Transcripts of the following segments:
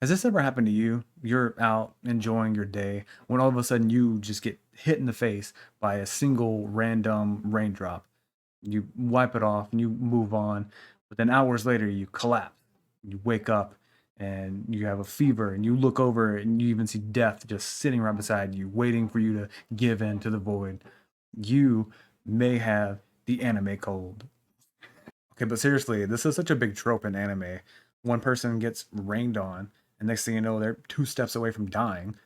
Has this ever happened to you? You're out enjoying your day when all of a sudden you just get hit in the face by a single random raindrop. You wipe it off and you move on, but then hours later you collapse. You wake up and you have a fever and you look over and you even see death just sitting right beside you, waiting for you to give in to the void. You may have the anime cold. Okay, but seriously, this is such a big trope in anime. One person gets rained on, and next thing you know, they're two steps away from dying.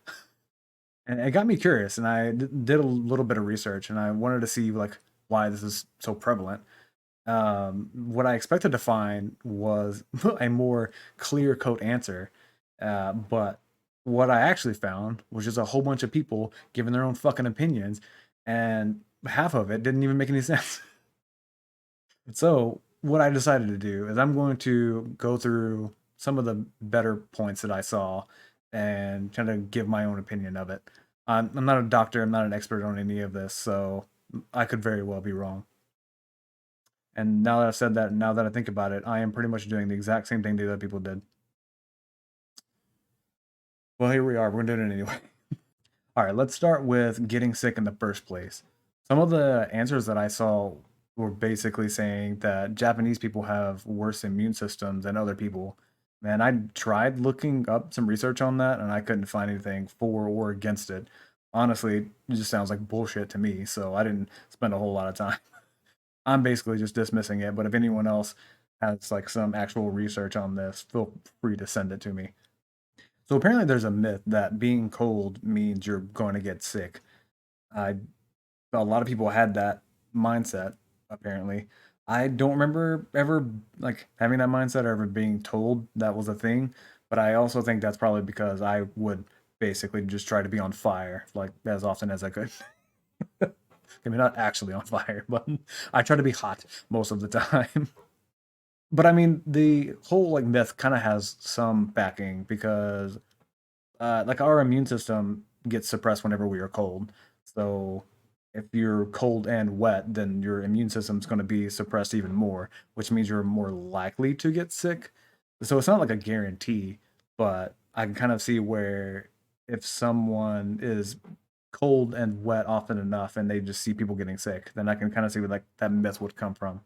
And it got me curious, and did a little bit of research, and I wanted to see like why this is so prevalent. What I expected to find was a more clear coat answer, but what I actually found was just a whole bunch of people giving their own fucking opinions, and half of it didn't even make any sense. So, what I decided to do is I'm going to go through some of the better points that I saw and try to give my own opinion of it. I'm not a doctor, I'm not an expert on any of this, so I could very well be wrong. And now that I've said that, now that I think about it, I am pretty much doing the exact same thing the other people did. Well, here we are, we're doing it anyway. All right, let's start with getting sick in the first place. Some of the answers that I saw were basically saying that Japanese people have worse immune systems than other people. Man, I tried looking up some research on that and I couldn't find anything for or against it. Honestly, it just sounds like bullshit to me, so I didn't spend a whole lot of time. I'm basically just dismissing it, but if anyone else has like some actual research on this, feel free to send it to me. So apparently there's a myth that being cold means you're going to get sick. I A lot of people had that mindset apparently. I don't remember ever like having that mindset or ever being told that was a thing, but I also think that's probably because I would basically just try to be on fire like as often as I could. I mean, not actually on fire, but I try to be hot most of the time. But I mean, the whole like myth kind of has some backing because like our immune system gets suppressed whenever we are cold. So if you're cold and wet, then your immune system's going to be suppressed even more, which means you're more likely to get sick. So it's not like a guarantee, but I can kind of see where if someone is cold and wet often enough and they just see people getting sick, then I can kind of see where like that myth would come from.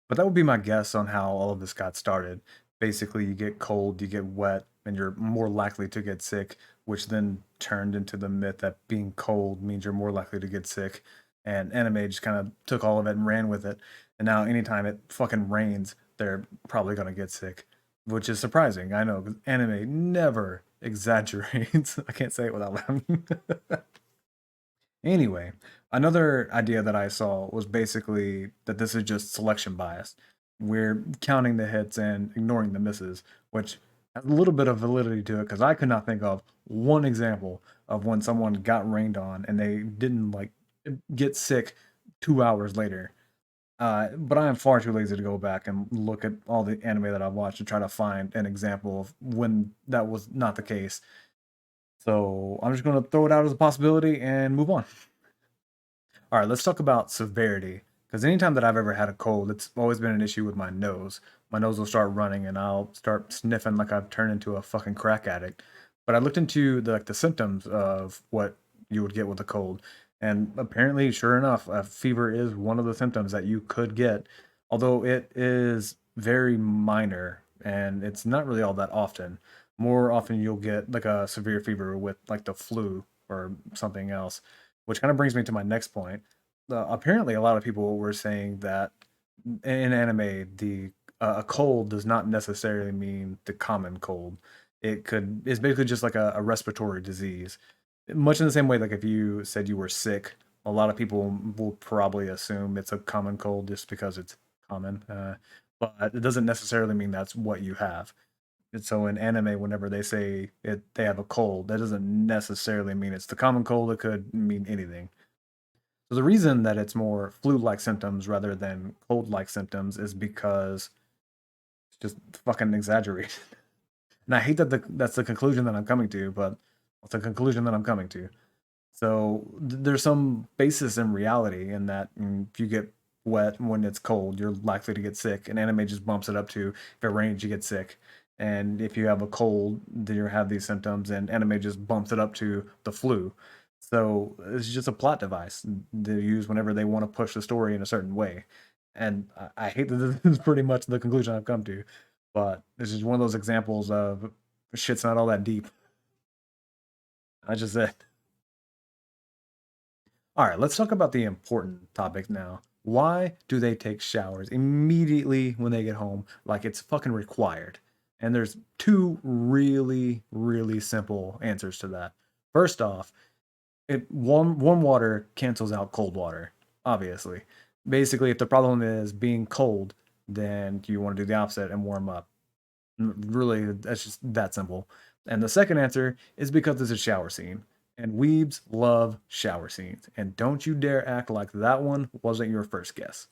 But that would be my guess on how all of this got started. Basically, you get cold, you get wet, and you're more likely to get sick, which then turned into the myth that being cold means you're more likely to get sick. And anime just kind of took all of it and ran with it. And now, anytime it fucking rains, they're probably going to get sick, which is surprising. I know, 'cause anime never exaggerates. I can't say it without laughing. Anyway, another idea that I saw was basically that this is just selection bias. We're counting the hits and ignoring the misses, which has a little bit of validity to it because I could not think of one example of when someone got rained on and they didn't like get sick 2 hours later. But I am far too lazy to go back and look at all the anime that I've watched to try to find an example of when that was not the case. So I'm just going to throw it out as a possibility and move on. All right, let's talk about severity. Because anytime that I've ever had a cold, it's always been an issue with my nose. My nose will start running, and I'll start sniffing like I've turned into a fucking crack addict. But I looked into the symptoms of what you would get with a cold, and apparently, sure enough, a fever is one of the symptoms that you could get. Although it is very minor, and it's not really all that often. More often, you'll get like a severe fever with like the flu or something else, which kind of brings me to my next point. Apparently, a lot of people were saying that in anime, the a cold does not necessarily mean the common cold. It's basically just like a respiratory disease. Much in the same way, like if you said you were sick, a lot of people will probably assume it's a common cold just because it's common. But it doesn't necessarily mean that's what you have. And so in anime, whenever they say they have a cold, that doesn't necessarily mean it's the common cold. It could mean anything. So the reason that it's more flu-like symptoms rather than cold-like symptoms is because it's just fucking exaggerated. And I hate that that's the conclusion that I'm coming to, but it's a conclusion that I'm coming to. So there's some basis in reality in that if you get wet when it's cold, you're likely to get sick. And anime just bumps it up to if it rains, you get sick. And if you have a cold, then you have these symptoms, and anime just bumps it up to the flu. So it's just a plot device they use whenever they want to push the story in a certain way. And I hate that this is pretty much the conclusion I've come to, but this is one of those examples of shit's not all that deep. I just said. All right, let's talk about the important topics now. Why do they take showers immediately when they get home like it's fucking required? And there's two really, really simple answers to that. First off, warm water cancels out cold water, obviously. Basically, if the problem is being cold, then you want to do the opposite and warm up. Really, that's just that simple. And the second answer is because it's a shower scene. And weebs love shower scenes. And don't you dare act like that one wasn't your first guess.